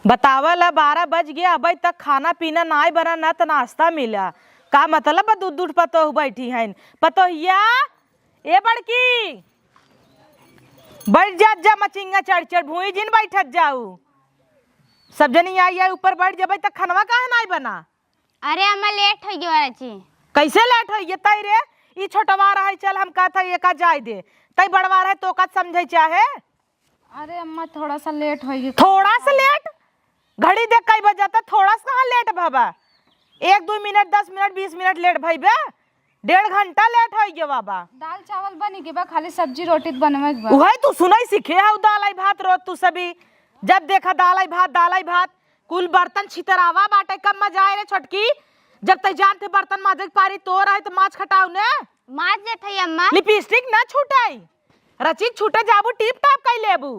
बतावल 12 बज गया, अभी तक खाना पीना नाई बना ना तो नाश्ता मिला। का मतलब दूध दूध पतो बैठी है पतोहिया ए बड़की बैठ जा मचिंगा चढ़ चढ़ भूई जिन बैठत जाऊ। सब जनी आई ऊपर बैठ जब तक खनवा काहे नाई बना। अरे अम्मा लेट हो गया जी। कैसे लेट हो तई रे ई छोटवा रहा चल हम कहता ये का जाय दे तई बड़वा रहे तो का समझे चाहे। अरे अम्मा थोड़ा सा लेट हो गई। थोड़ा सा लेट घड़ी देख कई बज जाता थोड़ा सा कहाँ लेट बाबा 1-2 मिनट 10 मिनट 20 मिनट लेट भाई बे 1.5 घंटा लेट हो गया बाबा। दाल चावल बनी के बा खाली सब्जी रोटी बनवे के बा। वही तू सुनाई सीखे है दाल आई भात रोज तू सभी जब देखा दाल आई भात कुल बर्तन छितरावा बाटे कब मजा आए रे छोटकी। जब तक जानते बर्तन माजे पारी तो रहे तो माछ खटाऊ ने माज देत है अम्मा। लिपस्टिक ना छूटाई रचिक छूटे जाबू टिप टाप कई लेबू।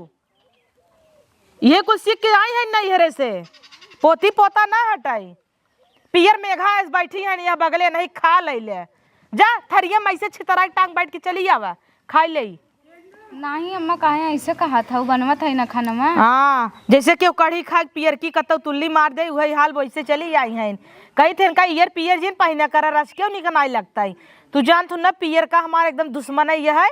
ये कुछ सीख के आई है नहीं हरे से पोती पोता ना हटाई। पियर मेघा ऐस बैठी है यहाँ बगले नहीं खा ले जा थरिया में ऐसे छितरा टांग बैठ के चली आवा खा ले। नहीं अम्मा काहे ऐसे कहा था बनवा था ना खाना में। हाँ जैसे कि कढ़ी खा पियर की कतो तुल्ली मार दे वही हाल वैसे चली आई हैं। कही थे का ईयर पियर जिन पहने कर रस क्यों निकल आई लगता है। तू जान तू ना पियर का हमारा एकदम दुश्मन है यह है।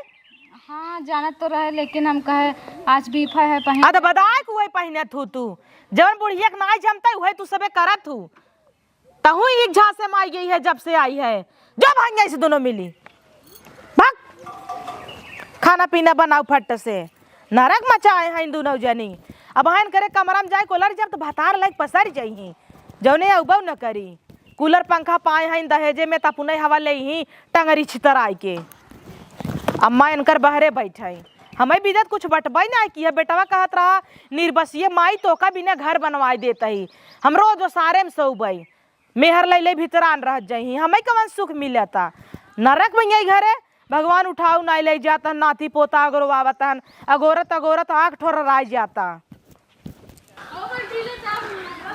हाँ जाना तो रहे लेकिन हम कहे आज बीफा है पहन। अरे बदाय को वही पहने थू तू जवन बुढ़िया ना जमता वही तू सबे करत हूँ तहु एक झा से माई गई है जब से आई है। जो भांगे से दोनों मिली भाग खाना पीना बनाओ फट से नरक मचाए हैं दोनों जनी। अब हन करे कमरा में जाए कोलर जब तो भतार लाइक पसर जाइए जौने उबव न करी कूलर पंखा पाए हैं दहेजे में तपुने हवा ले ही टंगरी छितर आई के। अम्मा इनकर बहरे बैठे हमें बिदत कुछ बटबई ना की है बेटवा कहत रहा निर्बसिए माई तो का बिना घर बनवाई देता ही हम रोज सारे में सोबई मेहर ले भीतर आन रह जाही हमें कवन सुख मिलता नरक में यही घरे भगवान उठाऊ ना ले जाता नाती पोता अगोरवावतन अगोरत आँख ठोर राय जाता।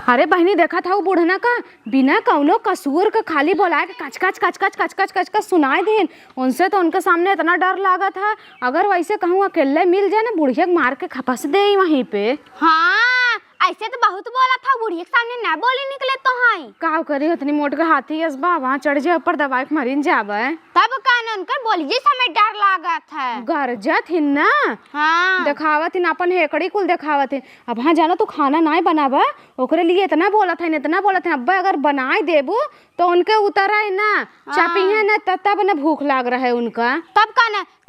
अरे बहनी देखा था वो बूढ़ना का बिना कौनो कसूर का खाली बोलाए के कच सुनाए देन उनसे तो उनके सामने इतना डर लगा था अगर वैसे कहूँ अकेले मिल जाए ना बुढ़िया मार के खपस दे वहीं पे। हाँ ऐसे तो बहुत बोला था बुढ़िया के सामने ना बोले निकले तो हाई का करी इतनी मोट का हाथी असबा वहाँ चढ़ जाए ऊपर दवाई के मरीन जावे तब कान उनकर बोलिए समय डर लगा था गरजा थी ना। हाँ दिखावा थी अपन हेकड़ी कुल दिखावा थी। अब हाँ जाना तू खाना ना बनावा ओकरे लिए इतना बोला था अब्बा अगर बनाए देबू तो उनके उतर आए ना चापिया ना तब ना भूख लाग रहा है उनका तब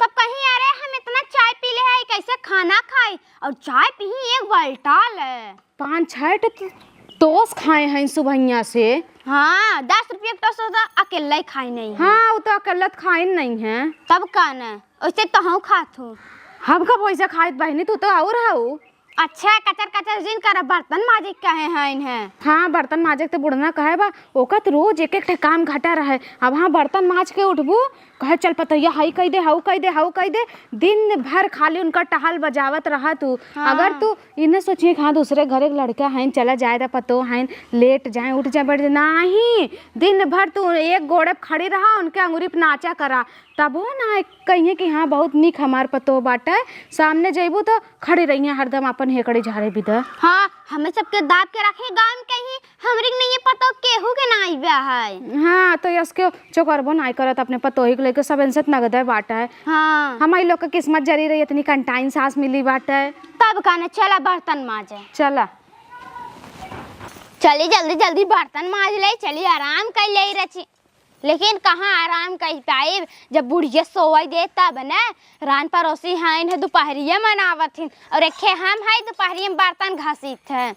तब कहीं अरे हम इतना चाय पी ले है कैसे खाना खाए और चाय पी एक बाल्टाल है 5-6 टोस खाए हैं सुबहिया से। हाँ 10 रुपये का टोस होता अकेला ही खाई नहीं है। हाँ वो तो अकेला खाए नहीं है तब काना वैसे तो हम खात हूँ हम कब पैसा खाए बहनी तू तो और हाउ अच्छा कचर जिन कर बर्तन माजे कहे हैं। हाँ बर्तन माजे तो बुढ़ना कहे बा ओका तो रोज एक काम घटा रहे। अब हाँ बर्तन माज के उठबू कहे चल पतैया हाई कह दे हाउ कह दे दिन भर खाली उनका टहल बजावत रहा तू। हाँ। अगर तू इन्हें सोचिए कि हाँ दूसरे घर एक लड़का है चला जाए तो पतो है लेट जाए उठ जाए बैठ जाए नहीं दिन भर तू एक गोड़े खड़ी रहा उनके अंगूरी पे नाचा करा तब हो ना कहिए कि हाँ बहुत निक हमार पतो बाटे सामने जेबू तो खड़ी रही हरदम अपन हेकड़ी झाड़े बिदा। हाँ हमें सबके दाब के रखे गांव में कहीं हमरी नहीं पतो केहू के ना आइबा है। हाँ तो इसके चोकरबो नहीं करत अपने पतोही को लेके सब इनसे नगद बाटा है। हाँ हमारी लोग का किस्मत जरी रही इतनी कंटाइन सांस मिली बाटा है तब कहना चला बर्तन माजे चला चली जल्दी बर्तन माज ले चली आराम कर ले रची लेकिन कहाँ आराम कर पाए जब बुढ़िया सोवाई दे तब न रान पड़ोसी हैं दोपहरिया मनावत हिन और एक हम है दोपहरिया में बर्तन घसीत है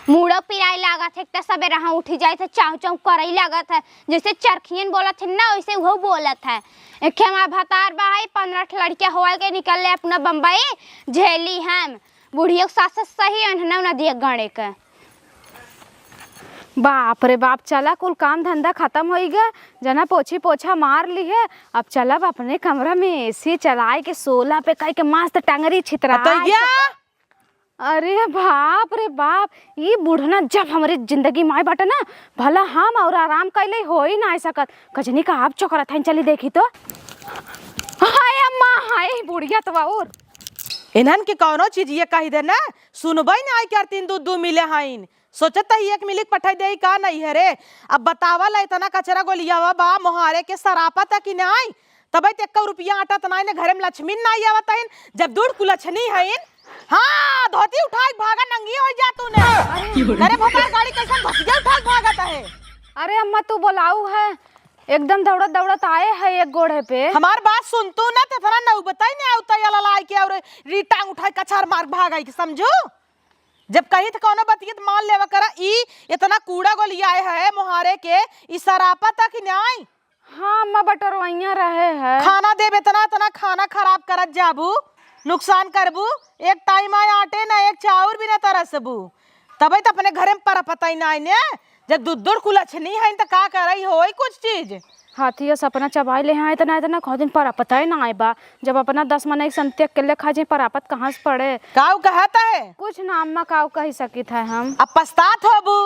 मुड़ो पिराई लागत है तो सबे रहा उठी जाए थे चाव चाव करई लागत है जैसे चरखियन बोलत है ना वैसे वो बोलत है। एक हमारा भतार भाई 15 लड़कियां होल के निकल ले अपना बम्बई झेली हम बुढ़िया सास सही अनहना न दिए गणे के। बाप रे बाप चला कुल काम धंधा खत्म हो गया जना पोछा मार ली है। अब चला अपने कमरा में एसी चलाए के 16 पे कई के मस्त टंगरी छितरा। अरे बाप रे बाप ये बूढ़ना जब हमारी जिंदगी में बाटे ना भला हम और आराम कैले हो ही ना सकत कजनी का आप चोकरा था चली देखी तो हाय अम्मा हाय बुढ़िया तो और इन्हन के कौनो चीज ये कही दे ना सुनबई ना आई कर 3 2 मिले हईन सोचत ही एक मिली पठाई दे का नहीं है रे। अब बतावल इतना कचरा गोलियावा बा मोहारे के सरापा तक ही नहीं तब 1 रुपया आटा तना ने घरे में लक्ष्मी नहीं आवत हईन जब दूध कुलछनी हईन। हाँ धोती उठा के भागा नंगी हो जा तूने अरे भोपाल गाड़ी कैसे धोतिया उठा के भागत है। अरे अम्मा तू बोलाऊ है एकदम दौड़त दौड़त आए है एक गोड़े पे। हमार बात सुन तू ना ते थोड़ा नौ बताई नहीं आवता या ललाई के और री टांग उठाई कछार मार भागाई के समझो। जब कही तो कौनो बतियत मान लेवा करा ई इतना कूड़ा गोलिया है मोहारे के ई सरापा तक ही नहीं। हाँ अम्मा बटरवाइया रहे है खाना देबे तना तना खाना खराब करत जाबू नुकसान करबू एक टाइम आए आटे ना एक चाउर भी ना तरसबू तबे तो अपने घरे में पर पता ही नहीं ने जब दूध कुलछनी है तो का करई होई कुछ चीज। हाथी सपना चबाई ले हैं इतना इतना खा दिन पर पता ही ना आए बा जब अपना 10 मन एक संत्य के ले खा जे परापत कहाँ से पड़े। काऊ कहता है कुछ ना अम्मा काऊ कही सकी था हम। अब पछतात होबू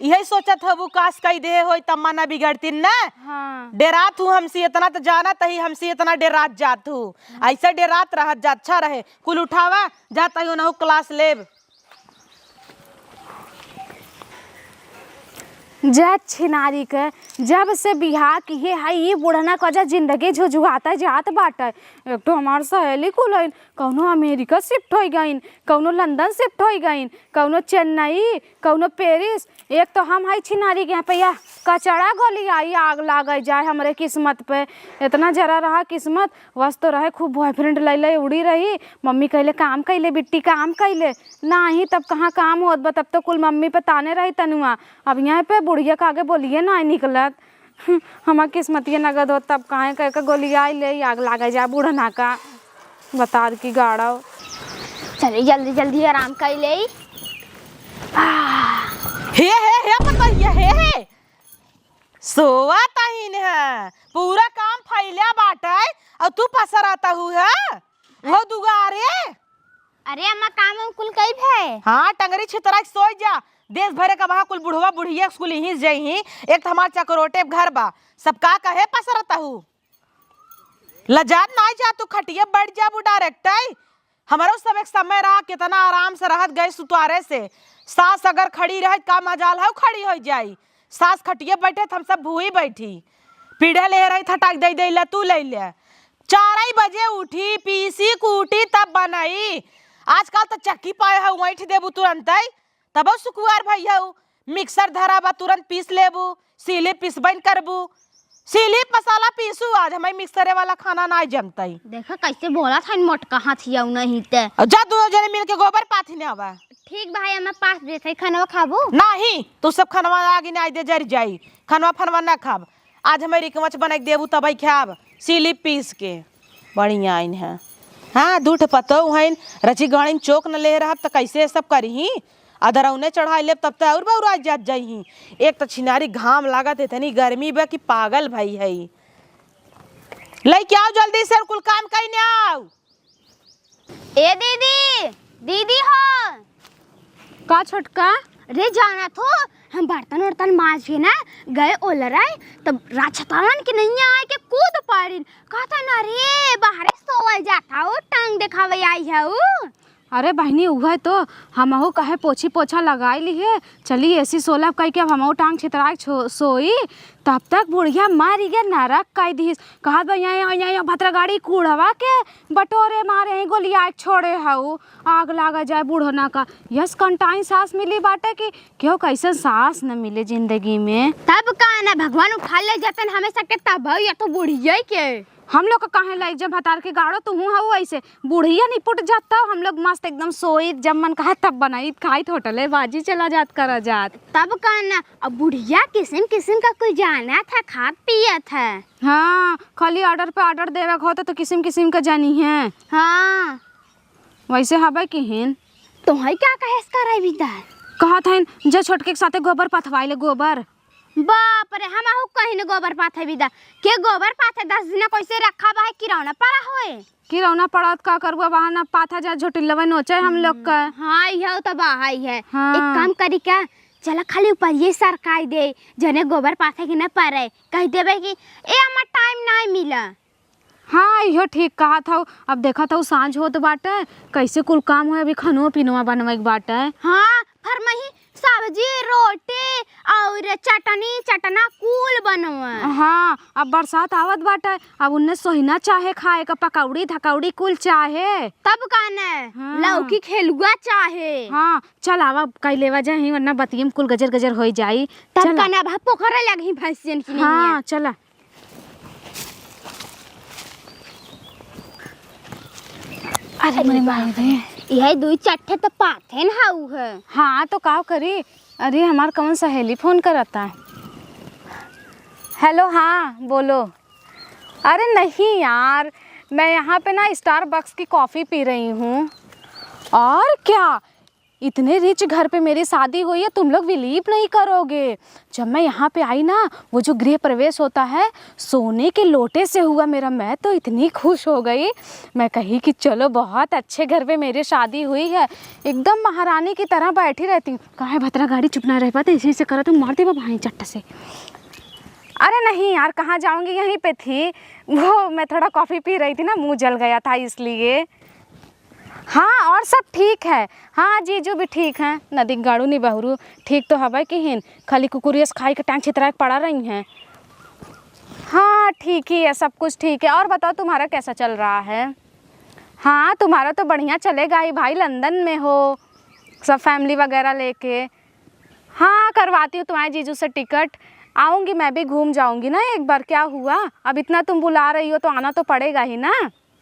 यही सोचत होबू काश कई दे होई तम्मा ना बिगड़ती ना। हाँ डेरात हूँ हमसे इतना तो जाना तही हमसे इतना डेरात जात हूँ ऐसा डेरात रहत जा अच्छा रहे कुल उठावा जाता हूँ ना क्लास लेब। जा छिनारी के जब से बिहार की है ये बुढ़ना कजा जिंदगी झुझुआता जात बाटे। एक तो हमार सहेली कुल कौनो अमेरिका शिफ्ट हो गईन कौनो लंदन शिफ्ट हो गईन कौनो चेन्नई कौनो पेरिस। एक तो हम है छिनारी के यहाँ पे या कचड़ा गोली आई आग लाग जाए हमारे किस्मत पे। इतना जरा रहा किस्मत बस तो रहे खूब बॉयफ्रेंड ले उड़ी रही मम्मी कहले काम कैले बिट्टी काम कैले नहीं तब कहाँ काम होत बा तब तो कुल मम्मी पे ताने रही तनुआ। अब यहाँ पे बुढ़िया का आगे बोलिए ना निकलत हमार किस्मत ये नगद हो तब कहाँ कह के गोली आई ले आग लाग जा बूढ़ना का बता की गाड़ा। चलिए जल्दी जल्दी आराम कर ले। हे पता हे सोवा ताहीन है पूरा काम फैलिया बाटे और तू पसर आता है वो दुगारे। अरे अम्मा काम कुल कई है। हाँ टंगरी छितरा सोच जा देश भरे का वहाँ कुल बुढ़वा बुढ़िया स्कूल ही जही एक हमार चक्रोटे घर बा सब का कहे पसरता हूँ लजात ना जा तू खटिया बढ़ जाबू डायरेक्ट हमारा सब एक समय रहा कितना आराम से रहत गए सुतारे से सास अगर खड़ी रहे का मजाल है खड़ी हो जाई सास खटिया बैठे हम सब भूई बैठी पीढ़े ले रही थटाक दे दे ला तू ले ले 4 बजे उठी पीसी कूटी तब बनाई। आजकल तो चक्की पाए है वैठ देबू तुरंत तब सुकुआर भैया मिक्सर धरा बा तुरंत पीस लेबू सीले पीसबन करबू सीली मसाला पीसू आज हमें मिक्सरे वाला खाना ना जमता ही। देखा कैसे बोला था मोटका हाथिया नहीं ते जा दोनों जने मिल के गोबर पाथी ने आवा। ठीक भाई हमें पास देते खाना खाबू नहीं तू सब खानवा आगे नहीं दे जर जाई खानवा फनवा ना खाब आज हमें रिकमच बना के देबू तब खाब सीली पीस के बढ़िया आइन है। हाँ दूठ पतो हन रची गाड़ी चौक न ले रहा तो कैसे सब करी अदरौने चढ़ाई ले तब तक और बउरा जात जाई। एक तो छिनारी घाम लागत है इतनी गर्मी बा कि पागल भई है लई आओ जल्दी से कुल काम कहीं आओ। ए दीदी दीदी हो का छोटका रे जाना तो हम बर्तन वर्तन माज के ना गए ओलराय तब राछतावन के नहीं आए के कूद पारिन कहता ना रे बाहर सोवल जाता हो टांग दिखावे आई है। अरे बहनी हुआ तो हमहू कहे पोछी पोछा लगाई ली है चली ऐसी सोलह कह के अब हमहू टांग छितरा सोई तब तक बुढ़िया मारी गया नरक कह दी कहा भैया भद्रा गाड़ी कूड़वा के बटोरे मारे हैं गोलिया छोड़े हाउ आग लागा जाए बूढ़ना का यस कंटाइन सांस मिली बाटे कि क्यों कैसे सांस न मिले जिंदगी में। तब का ना भगवान उठा ले जातन हमें सके तब या तो बुढ़िया के हम लोग का काहे लाइक जब भतार के गाड़ो तो हूँ हाउ ऐसे बुढ़िया निपुट जाता हम लोग मस्त एकदम सोई जब मन कहा तब बनाई खाई होटले बाजी चला जात करा जात। तब का ना अब बुढ़िया किस्म किस्म का कोई जाना था खाद पिया था। हाँ खाली ऑर्डर पे ऑर्डर देवे होता तो किस्म किस्म का जानी है। हाँ वैसे हवा की हिन तुम्हें क्या कहे कर कहा था जो छोटके के साथे गोबर पथवाई ले गोबर बाप रे हम कहीं न गोबर पाथे विदा के गोबर पाथे 10 दिन कैसे रखा बा है किरौना पड़ा होए किरौना पड़त का करबो बहाना पाथा जा झोटिलवा नोचे हम लोग का। हाँ यह तो बाहाई है। हाँ। एक काम करी क्या चला खाली ऊपर ये सरकाई दे जने गोबर पाथे के न पड़े कह देबे कि ए हमार टाइम नहीं मिला। हाँ इहो ठीक कहा था। अब देखा था सांझ होत बाटे, कैसे कुल काम हो, अभी खानो पीनवा बनवे के बाटे। हाँ फरमाही सब्जी रोटी और चटनी चटना कुल बनवा। हाँ अब बरसात आवत बाटे, अब उन्हें सोहिना चाहे खाए का, पकौड़ी धकौड़ी कुल चाहे। तब काने हाँ। लौकी खेलुआ चाहे। हाँ चल आवा कई लेवा जाए, वरना बतियम कुल गजर गजर हो जाई। तब चला। काने भा पोखरा लगी भैंसियन की। हाँ चला। अरे मेरे माई रे, यही दुई चट्टे तो पाथे न हाउ है। हाँ तो का करी। अरे हमार कौन सहेली फोन करता है। हेलो हाँ बोलो। अरे नहीं यार, मैं यहाँ पे ना स्टारबक्स की कॉफ़ी पी रही हूँ। और क्या, इतने रिच घर पे मेरी शादी हुई है, तुम लोग बिलीव नहीं करोगे। जब मैं यहाँ पे आई ना, वो जो गृह प्रवेश होता है सोने के लोटे से हुआ मेरा। मैं तो इतनी खुश हो गई, मैं कही कि चलो बहुत अच्छे घर पे मेरी शादी हुई है, एकदम महारानी की तरह बैठी रहती हूँ। कहाँ है भतरा, गाड़ी चुप ना रह पाते, इसी से करा तुम मारते वो भाई चट्ट से। अरे नहीं यार, कहाँ जाऊँगी, यहीं पे थी। वो मैं थोड़ा कॉफ़ी पी रही थी ना, मुँह जल गया था इसलिए। हाँ और सब ठीक है। हाँ जीजू भी ठीक हैं, नदी गाड़ू नहीं बहरू ठीक तो हवा कि हिन, खाली कुकुरियस खाई के टांग छितरा के पड़ा रही हैं। हाँ ठीक ही है, सब कुछ ठीक है। और बताओ तुम्हारा कैसा चल रहा है। हाँ तुम्हारा तो बढ़िया चलेगा ही भाई, लंदन में हो सब फैमिली वगैरह लेके। हाँ करवाती हूँ तुम्हारे जीजू से टिकट, आऊँगी मैं भी, घूम जाऊँगी ना एक बार। क्या हुआ, अब इतना तुम बुला रही हो तो आना तो पड़ेगा ही ना।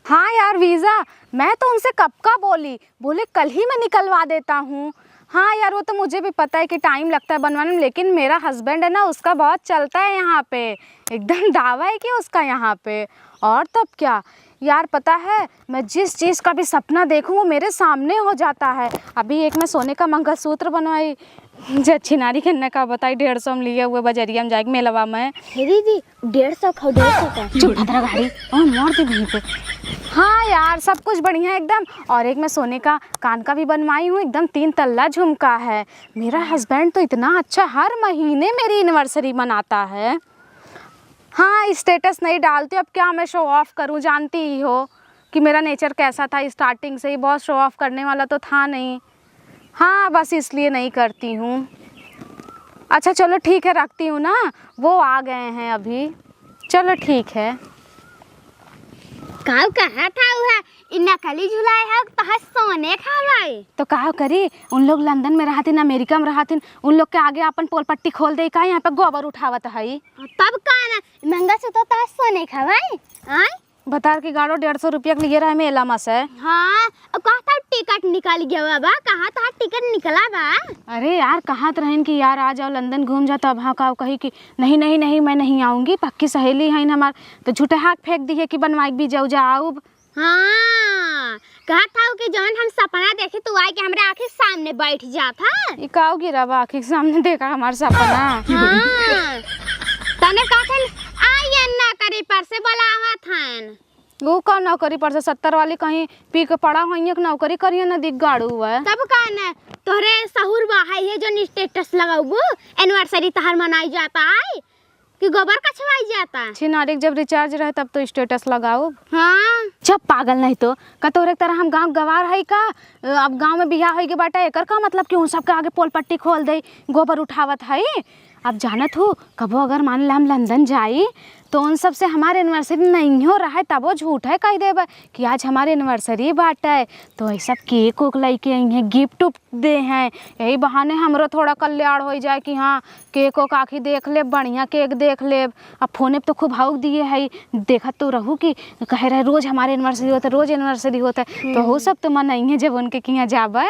हाँ यार वीज़ा मैं तो उनसे कब का बोले कल ही मैं निकलवा देता हूँ। हाँ यार वो तो मुझे भी पता है कि टाइम लगता है बनवाने में, लेकिन मेरा हस्बैंड है ना, उसका बहुत चलता है यहाँ पे, एकदम दावा है कि उसका यहाँ पे। और तब क्या यार, पता है मैं जिस चीज़ का भी सपना देखूँ वो मेरे सामने हो जाता है। अभी एक मैं सोने का मंगलसूत्र बनवाई, अच्छी नारी के का बताई 150 में लिए हुए, बजरिया में जाएगी मेलवा में। दीदी 150 खाओ 150 का। चुप भद्रा गाड़ी और मार दे वहीं पे। हाँ यार सब कुछ बढ़िया एकदम। और एक मैं सोने का कान का भी बनवाई हूँ, एकदम 3 तल्ला झुमका है। मेरा हस्बैंड तो इतना अच्छा, हर महीने मेरी एनिवर्सरी मनाता है। हाँ स्टेटस नहीं डालती, अब क्या मैं शो ऑफ करूँ, जानती ही हो कि मेरा नेचर कैसा था, स्टार्टिंग से ही बहुत शो ऑफ करने वाला तो था नहीं। हाँ बस इसलिए नहीं करती हूँ। अच्छा चलो ठीक है, रखती हूँ ना, वो आ गए हैं अभी। चलो ठीक है। काऊ कहा था वह इन्ना कली झुलाए है तहा सोने खावाई। तो का करी, उन लोग लंदन में रहतिन, अमेरिका में रहतिन, उन लोग के आगे अपन पोल पट्टी खोल दे का, यहाँ पे गोबर उठावत है। तब काना महंगा से तो तहा सोने खावाई। आय बता कि गाड़ो 150 रुपया के लिए रहा मेला में से। हाँ अब कहा था टिकट निकाल गया बाबा, कहा था टिकट निकला बा। अरे यार कहाँ तो रहन कि यार आ जाओ लंदन घूम जाओ, तब हाँ का कही कि नहीं नहीं नहीं मैं नहीं आऊँगी, पक्की सहेली है हमार, तो झूठे हाथ फेंक दी है कि बनवाई भी जाओ जाओ। हाँ कहा था कि जौन हम सपना देखे तो आए कि हमारे आँखें सामने बैठ जाता। इकाओ गिरावा आँखी के सामने देखा हमारा सपना। हाँ तने कहा था आई अन्ना करी पर से बुलावा था। वो का नौकरी पर से 70 वाली कहीं पी के पड़ा हुई कि नौकरी करिए ना, दिख गाड़ू है। तब काना तोरे सहूर बाहाई है जो स्टेटस लगाऊ एनिवर्सरी तहर मनाई जाता है कि गोबर कछवाई जाता। छिनारी जब रिचार्ज रहे तब तो स्टेटस लगाओ। हाँ जब पागल नहीं तो का तोरे तरह हम गांव गवार है का, अब गांव में बियाह होई के बाटा एकर का मतलब कि उन सबके आगे पोल पट्टी खोल दे, गोबर उठावत है। अब जानत हो कबो अगर मान ला हम लंदन जाई तो उन सब से हमारे एनिवर्सरी नहीं हो रहा है, तब वो झूठ है कह देबा कि आज हमारे एनिवर्सरी बाटा है, तो ऐसा केक उक लेके आई हैं, गिफ्ट उप दे हैं, यही बहाने हमरो थोड़ा कल्याण हो जाए कि हाँ केक उक आखी देख ले, बढ़िया केक देख ले। अब फोने पे तो खूब भावुक दिए है, देखत तो रहू कि कह रहे रोज हमारे एनिवर्सरी होता है, रोज एनिवर्सरी होता है, तो वो सब तो मन नहीं है जब उनके यहाँ जाबे।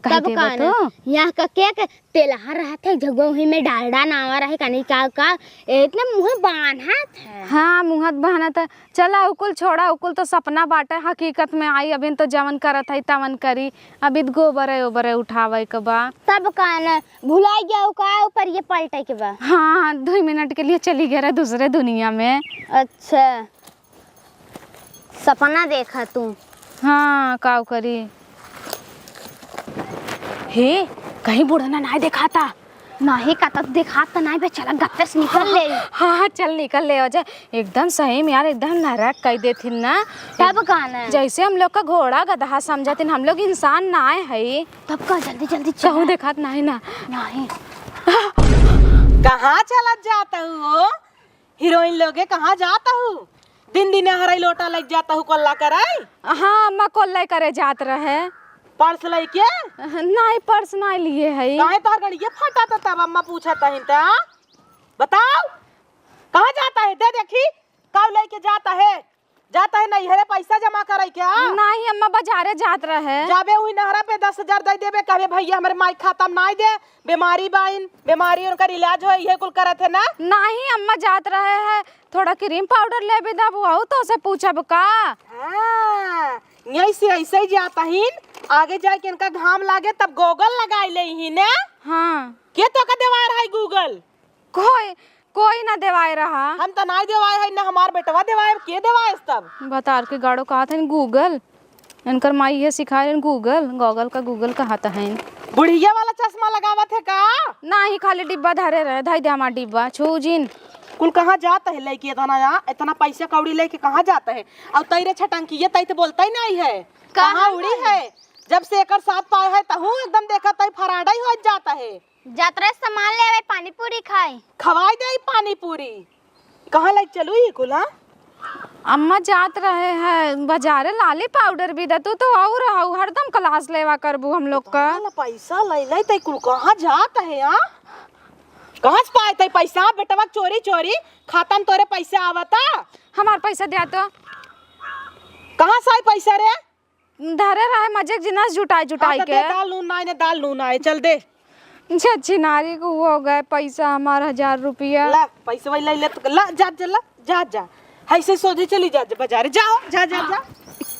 तब काना यहाँ का केक तेलहर रहते जगह में डालडा नावा रहे कनी का इतने मुँह बांधा था। हाँ मुँहत बहाना था। चला उकुल छोड़ा, उकुल तो सपना बाटे, हकीकत में आई अभी तो जवन करत है तवन करी, अभी गोबरे ओबरे उठावे के बा। तब काना भुलाई गया का ऊपर ये पलटे के बा। हाँ 2 मिनट के लिए चली गया रहा दूसरे दुनिया में। अच्छा सपना देखा तू। हाँ काव करी। हे कहीं बुढ़ना नहीं देखा था, नहीं का तो दिखा तो नहीं बे, चला गत्ते से निकल ले। हाँ चल निकल ले जा। एकदम सही में यार, एकदम नरक कह देथिन ना। तब गाना जैसे हम लोग का घोड़ा गधा समझतिन, हम लोग इंसान ना है। तब का जल्दी जल्दी कहूँ देखात नहीं ना। नहीं कहाँ चला जाता हूँ? हीरोइन लोगे कहाँ जाता हूँ? दिन दिन हराई लोटा लग जाता हूँ कोल्ला कराई। हाँ अम्मा कोल्ले करे जात रहे। पर्स लेके नहीं पर्स नहीं लिए है। काहे तोहर गड़िया फटा था? तब अम्मा पूछा था हिंता, बताओ कहाँ जाता है? दे देखी कब लेके जाता है? जाता है नहीं हरे पैसा जमा करे क्या? नहीं अम्मा बाजारे जात रहे। जाबे हुई नहरा पे 10,000 दे देबे, कहबे भैया हमारे माई खाता में नहीं दे, बीमारी बाइन बीमारी उनका इलाज हो ये कुल करत है ना। नहीं अम्मा जात रहे हैं, थोड़ा क्रीम पाउडर ले भी दबू तो से पूछब का। हाँ यही से ऐसे ही जाता ही, आगे जाके इनका घाम लागे तब गूगल लगाई ले ही ने। हाँ के तो का देवा रहा है गूगल? कोई ना देवाए रहा। हम तो नहीं देवाए है ना, हमार बेटवा देवाए, के देवाए तब? बतार के गाड़ो कहा था गूगल, इनकर माई ये सिखाए गूगल कहा था। बुढ़िया वाला चश्मा लगावत है का? नहीं खाली डिब्बा धरे रहे, धाई दे हमार डिब्बा छू जिन। कुल कहाँ जाता है लेके इतना पैसा कौड़ी लेके कहाँ जाता है? और तैरे छटंकी ये तई तो बोलता ही नहीं है, कहाँ उड़ी है? जब से एकर साथ पाए है तहू एकदम देखा तई फराडा ही हो जाता है। यात्रा सामान ले आवे, पानी पूरी खाए खवाई दे पानी पूरी। कहाँ ले चलू ये कुल? हाँ अम्मा जात रहे हैं बाजारे, लाली पाउडर भी दे तो और हरदम क्लास लेवा करबू हम लोग का। पैसा ले ले तई कुल कहाँ जाता है? हाँ कहाँ से पाए तई पैसा? बेटवा चोरी चोरी खाता में तोरे पैसे आवता? हमार पैसा दिया तो कहाँ से आई पैसा रे? धरे रहे मजे जिनस जुटाई के। दाल नून आए चल दे। अच्छी नारी को हो गए पैसा हमारा 1000 रुपया। ला पैसा ले ले तो ला जा ऐसे सोझे चली जा बाजार जाओ जा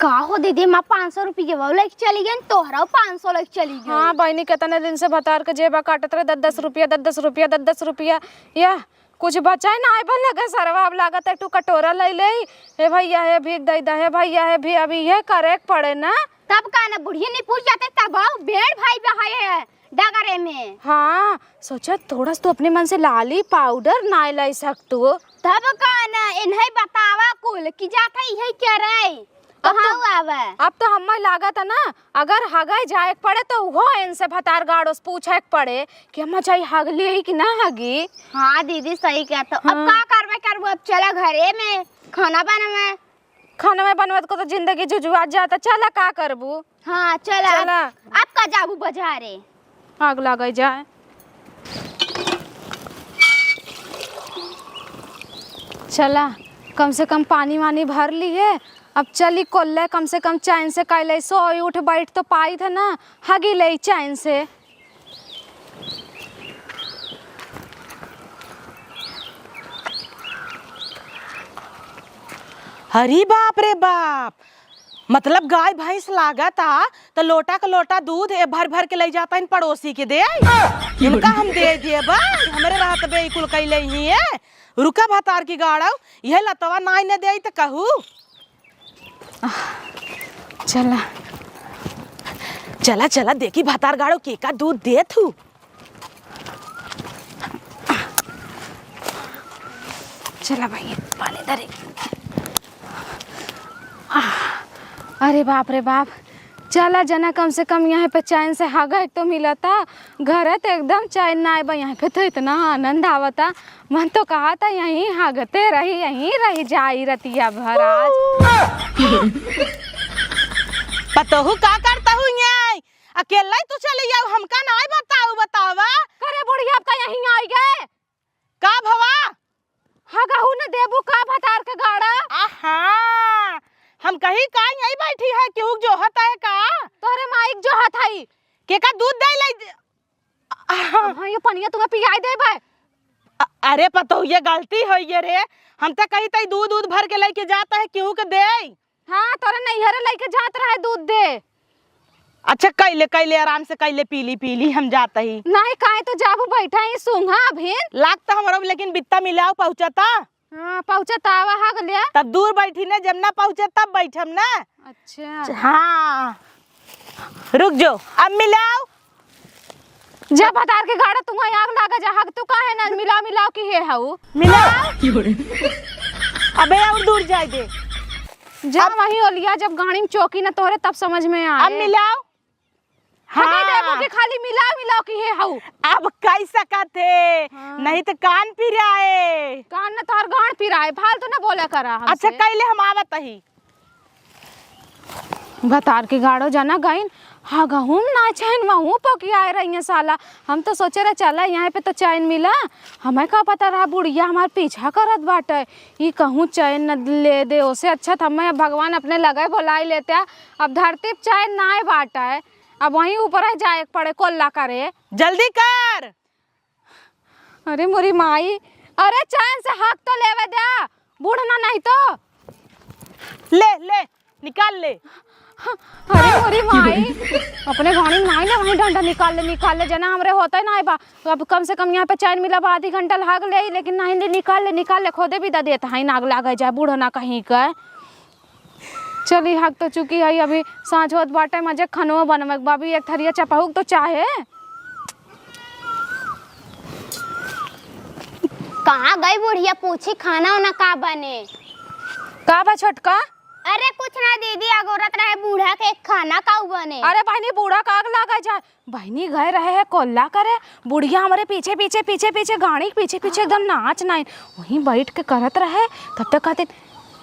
का हो दीदी। माँ 500 रुपये वो लेके चली गई, तोहरा 500 लेके चली गई। हाँ बहनी कितने दिन से भतार के जेबा काटत रहे 10 रुपया या कुछ बचा ना आए बन लगे सरवा। अब लागत है तू कटोरा ले ले, हे भैया है भी दे दे, हे भैया है भी, अभी ये करे पड़े ना। तब का ना बुढ़िया नहीं पूछ जाते तब भेड़ भाई बहाए है डगरे में। हाँ सोचा थोड़ा तो अपने मन से लाली पाउडर ना लाई सकतू। तब का ना इन्हें बतावा कुल कि जाता यही क्या रहे कहाँ आवे। अब तो हमें लागत है ना, अगर हगाई जाए पड़े तो वो इनसे भतार गाड़ो से पूछे पड़े कि अम्मा चाहिए हगली है कि ना हगी। हाँ दीदी सही कहते हो। अब का करबो अब चला घरे में खाना में बनवत को तो जिंदगी जुजुआ जाता, चला का करबू। हाँ चला अब का जाबू बाजारे आग लगाई जाए। चला कम से कम पानी वानी भर लिए, अब चली कोल्ले कम से कम चैन से कैले सोई उठ बैठ तो पाई था ना, हगी ले चैन से। हरी बाप रे बाप, मतलब गाय भैंस लागता तो लोटा का लोटा दूध भर भर के ले जाता इन पड़ोसी के दे इनका हम दे दिए बा हमारे रात बे कुल कैले ही है। रुका भतार की गाड़ा यह लतवा नाई ने दे तो कहू। चला चला देखी भतार गाड़ो के का दूध दे थू। चला भाई पानी धरे। अरे बाप रे बाप, चला जना कम से कम यहाँ पे चैन से हगा तो मिला था। घर है तो एकदम चैन ना आए, यहाँ पे तो इतना आनंद आवता। मन तो कहा था यहीं हगते रही यहीं रही जाई रतिया भर आज। पतहू का करता हूँ यहाँ अकेला ही तू चले जाओ, हमका ना बतावा। करे बुढ़िया आपका यहीं आई गए का भवा हगाहू ने देबू का भतार के गाड़ा। आहा हम कहीं का यही बैठी है क्यों जो हता है का तोरे माइक जो हाथ आई के का दूध दे ले। हां ये पनिया तुम्हें पियाई देबे। अरे पतो ये गलती है ये रे, हम तो कहीं तई दूध भर के लेके जाता है क्यों के दे। हां तोरे नैहर लेके जात रहे दूध दे। अच्छा कैले आराम से कैले पीली हम जाता ही नहीं काहे तो जाबू बैठा ही सूंघा अभी लागता हमारा, लेकिन बित्ता मिलाओ पहुंचता। हाँ पहुंचता आवा हग लिया तब दूर बैठी ने, जब ना पहुंचे तब बैठम ना। अच्छा हाँ रुक जो अब मिलाओ। जब हतार के गाड़ा तुम आग लागा जा हक तू काहे ना मिलाओ की हे हाउ मिला अबे और दूर जाए दे। जब वही ओलिया जब गाड़ी में चौकी ना तोरे तब समझ में आए। अब मिलाओ। हाँ देखो कि खाली मिलाओ की हे हाउ। अब कैसा कहते नहीं तो कान पिराए। कान ना तोहर गांड पिराए फालतू ना बोला करा हमसे। अच्छा कैले हम आवत ही भतार के गाड़ो जाना गईन हाँ गहूम ना चैन वहूँ पकी आए रही हैं साला। हम तो सोचे रहे चला यहाँ पे तो चैन मिला हमें का पता रहा बुढ़िया हमार पीछा करत बाटे ये कहूँ चैन न ले दे उसे अच्छा था मैं भगवान अपने लगे बुलाई लेते। अब धरती पे चैन ना बाटा है अब वहीं ऊपर ही जाए पड़े कोल्ला करे। जल्दी कर। अरे मोरी माई अरे चैन से हक तो लेवे दे बूढ़ना नहीं तो ले ले निकाल ले। अरे मोरी माई अपने गाड़ी में आई ना वहीं डंडा निकाल ले जना हमरे होता ही ना बा। तो अब कम से कम यहाँ पे चैन मिला बा आधी घंटा लाग ले लेकिन नहीं ले निकाल ले खोदे भी दा देता है नाग लागे जाए बूढ़ा ना कहीं का। चली हक तो चुकी है अभी सांझ होत बाटे मजे खनवा बनवे बाबी एक थरिया चपाहुक तो चाहे। कहाँ गई बुढ़िया पूछी खाना वाना का बने। का बा छोटका। अरे कुछ ना दीदी अगोरत रहे बूढ़ा के खाना का बने। अरे बहनी बूढ़ा काग लगा जाए बहनी गए रहे है कोल्ला करे बुढ़िया हमारे पीछे गाड़ी के पीछे एकदम नाच नाइन वहीं बैठ के करत रहे तब तक कहते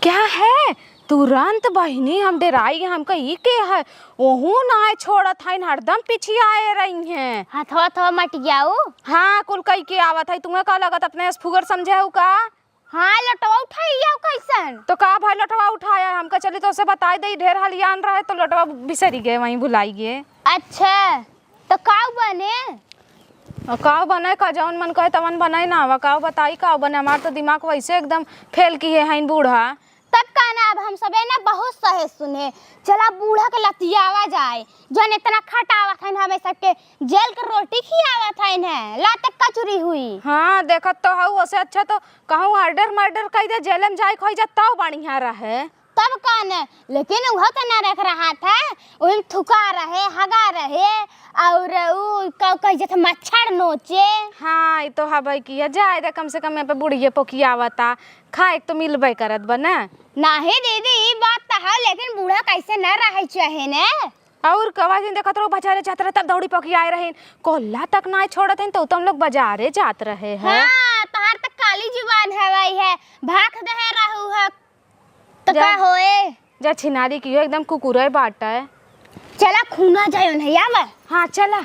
क्या है तुरंत बहनी हम डराई हमका ई के है ओहू ना छोड़त है हरदम पीछे आए रही हैं। हथवा मट जाऊ। हाँ कुल कई के आवत है तुम्हें का लगत अपने फुगर समझे हो का। हाँ लटवा उठाइया कैसन तो का भाई लटवा उठाया हमका चली तो उसे बता दे ढेर हलियान रहे तो लटवा बिसरी गए वहीं भुलाई गए। अच्छा तो का बने काव बने का जौन मन कहे तवन बनाए ना आवा काव बताई काव बने हमार तो दिमाग वैसे एकदम फेल की है बूढ़ा। तब कहना अब हम सबे ना बहुत सहे सुने चला बूढ़ा के लतियावा जाए जौन इतना खटावत है हमें सबके जेल के रोटी खियावत है ला तक कचुरी हुई। हाँ देखत तो हूँ उसे अच्छा तो कहूँ मर्डर कह दे जेल में जाए खोई जा तब बढ़िया रहे तब कहने लेकिन वह तो ना रख रहा था वही थुका रहे हगा रहे और कह जैसे मच्छर नोचे। हाँ ये तो हवाई किया जाए दे कम से कम यहाँ पे बुढ़िया पोखियावता खाए तो मिलबे करत बना नहीं दीदी ये बात तो है लेकिन बूढ़ा कैसे न रहे चाहे ने और कवा दिन देखत रहो बाजारे जात रहे तब दौड़ी पकी आए रहे कोल्ला तक ना छोड़त हैं तो तुम लोग बाजारे जात रहे हैं। हाँ तहार तक काली जुबान हवाई है भाग दे रहू है तो का होए जा छिनारी की एकदम कुकुरे बाटा है। चला खूना जायो नहीं आवा। हाँ चला।